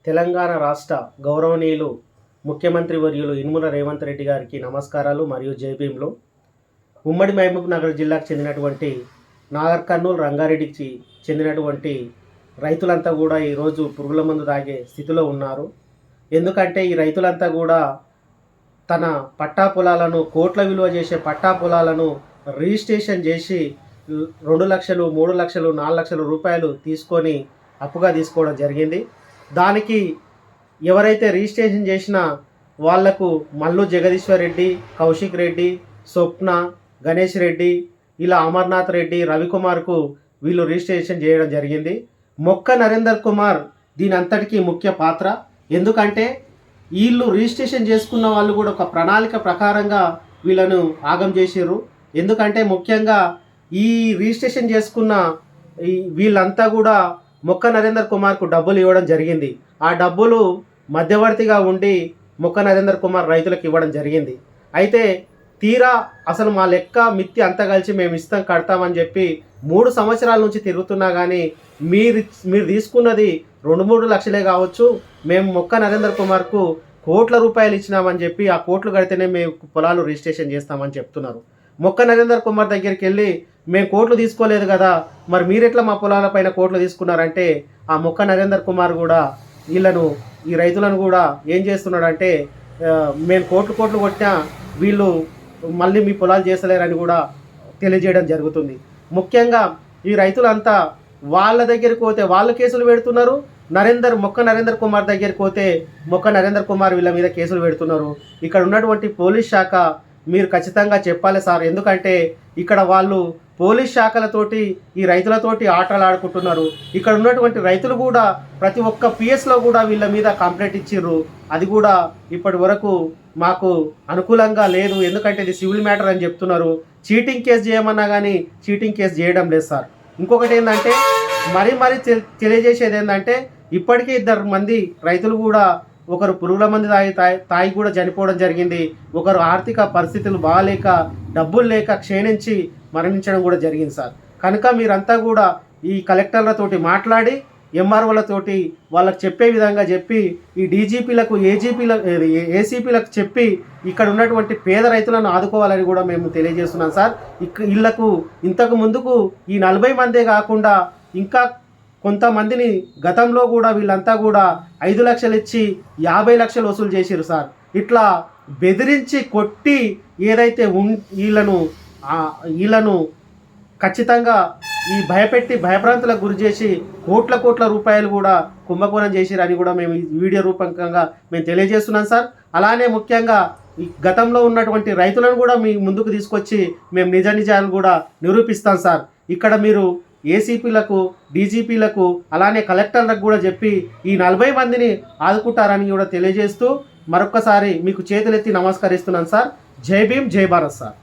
తెలంగాణ రాష్ట్ర గౌరవనీయులు ముఖ్యమంత్రి వర్యులు యనుమల రేవంత్ రెడ్డి గారికి నమస్కారాలు మరియు జై భీమ్లు. ఉమ్మడి మహబూబ్ నగర్ జిల్లాకు చెందినటువంటి నాగర్ కర్నూలు రంగారెడ్డికి చెందినటువంటి రైతులంతా కూడా ఈరోజు పురుగుల మందు తాగే స్థితిలో ఉన్నారు. ఎందుకంటే ఈ రైతులంతా కూడా తన పట్టా పొలాలను కోట్ల విలువ చేసే పట్టా పొలాలను రిజిస్ట్రేషన్ చేసి 2 లక్షలు 3 లక్షలు 4 లక్షల రూపాయలు తీసుకొని అప్పుగా తీసుకోవడం జరిగింది. దానికి ఎవరైతే రిజిస్ట్రేషన్ చేసినా వాళ్లకు మల్లు జగదీశ్వర్ రెడ్డి, కౌశిక్ రెడ్డి, స్వప్న, గణేష్ రెడ్డి, ఇలా అమర్నాథ్ రెడ్డి, రవికుమార్కు వీళ్ళు రిజిస్ట్రేషన్ చేయడం జరిగింది. మొక్క నరేందర్ కుమార్ దీని అంతటికీ ముఖ్య పాత్ర. ఎందుకంటే వీళ్ళు రిజిస్ట్రేషన్ చేసుకున్న వాళ్ళు కూడా ఒక ప్రణాళిక ప్రకారంగా వీళ్ళను ఆగం చేసారు. ఎందుకంటే ముఖ్యంగా ఈ రిజిస్ట్రేషన్ చేసుకున్న వీళ్ళంతా కూడా మొక్క నరేందర్ కుమార్కు డబ్బులు ఇవ్వడం జరిగింది. ఆ డబ్బులు మధ్యవర్తిగా ఉండి మొక్క నరేందర్ కుమార్ రైతులకు ఇవ్వడం జరిగింది. అయితే తీరా అసలు మా లెక్క మిత్తి అంతా కలిసి మేము ఇస్తాం కడతామని చెప్పి 3 సంవత్సరాల నుంచి తిరుగుతున్నా కానీ మీరు తీసుకున్నది 2-3 లక్షలే కావచ్చు, మేము మొక్క నరేందర్ కుమార్కు కోట్ల రూపాయలు ఇచ్చినామని చెప్పి ఆ కోట్లు కడితేనే మేము పొలాలు రిజిస్ట్రేషన్ చేస్తామని చెప్తున్నారు. మొక్క నరేందర్ కుమార్ దగ్గరికి వెళ్ళి మేము కోట్లు తీసుకోలేదు కదా, మరి మీరెట్లా మా పొలాలపైన కోట్లు తీసుకున్నారంటే ఆ మొక్క నరేందర్ కుమార్ కూడా ఈ రైతులను కూడా ఏం చేస్తున్నాడంటే మేము కోట్లు కొట్టినా వీళ్ళు మళ్ళీ మీ పొలాలు చేస్తలేరని కూడా తెలియజేయడం జరుగుతుంది. ముఖ్యంగా ఈ రైతులంతా వాళ్ళ దగ్గరికి పోతే వాళ్ళు కేసులు పెడుతున్నారు, మొక్క నరేందర్ కుమార్ దగ్గరికి పోతే మొక్క నరేందర్ కుమార్ వీళ్ళ మీద కేసులు పెడుతున్నారు. ఇక్కడ ఉన్నటువంటి పోలీస్ శాఖ మీరు ఖచ్చితంగా చెప్పాలి సార్. ఎందుకంటే ఇక్కడ వాళ్ళు పోలీస్ శాఖలతోటి ఈ రైతులతోటి ఆటలు ఆడుకుంటున్నారు. ఇక్కడ ఉన్నటువంటి రైతులు కూడా ప్రతి ఒక్క పిఎస్లో కూడా వీళ్ళ మీద కంప్లైంట్ ఇచ్చిర్రు. అది కూడా ఇప్పటి వరకు మాకు అనుకూలంగా లేదు. ఎందుకంటే ఇది సివిల్ మ్యాటర్ అని చెప్తున్నారు. చీటింగ్ కేసు చేయమన్నా కానీ చీటింగ్ కేసు చేయడం లేదు సార్. ఇంకొకటి ఏంటంటే మరీ తెలియజేసేది ఏంటంటే ఇప్పటికీ 2 మంది రైతులు కూడా ఒకరు పురుగుల మంది తాగి కూడా చనిపోవడం జరిగింది. ఒకరు ఆర్థిక పరిస్థితులు బాగాలేక డబ్బులు లేక క్షీణించి మరణించడం కూడా జరిగింది సార్. కనుక మీరంతా కూడా ఈ కలెక్టర్లతోటి మాట్లాడి ఎంఆర్ఓలతోటి వాళ్ళకి చెప్పే విధంగా చెప్పి ఈ డీజీపీలకు ఏసీపీలకు చెప్పి ఇక్కడ ఉన్నటువంటి పేద రైతులను ఆదుకోవాలని కూడా మేము తెలియజేస్తున్నాం సార్. వీళ్ళకు ఇంతకు ముందుకు ఈ 40 మందే కాకుండా ఇంకా కొంతమందిని గతంలో కూడా వీళ్ళంతా కూడా 5 లక్షలు ఇచ్చి 50 లక్షలు వసూలు చేసిరు సార్. ఇట్లా బెదిరించి కొట్టి ఏదైతే వీళ్ళను ఖచ్చితంగా ఈ భయభ్రాంతులకు గురి చేసి కోట్ల రూపాయలు కూడా కుంభకోణం చేసిరని కూడా మేము ఈ వీడియో రూపకంగా మేము తెలియజేస్తున్నాం సార్. అలానే ముఖ్యంగా ఈ గతంలో ఉన్నటువంటి రైతులను కూడా మీ ముందుకు తీసుకొచ్చి మేము నిజాలు కూడా నిరూపిస్తాం సార్. ఇక్కడ మీరు ఏసీపీలకు, డీజీపీలకు, అలానే కలెక్టర్లకు కూడా చెప్పి ఈ 40 మందిని ఆదుకుంటారని కూడా తెలియజేస్తూ మరొక్కసారి మీకు చేతులెత్తి నమస్కరిస్తున్నాను సార్. జై భీమ్, జై భారత్ సార్.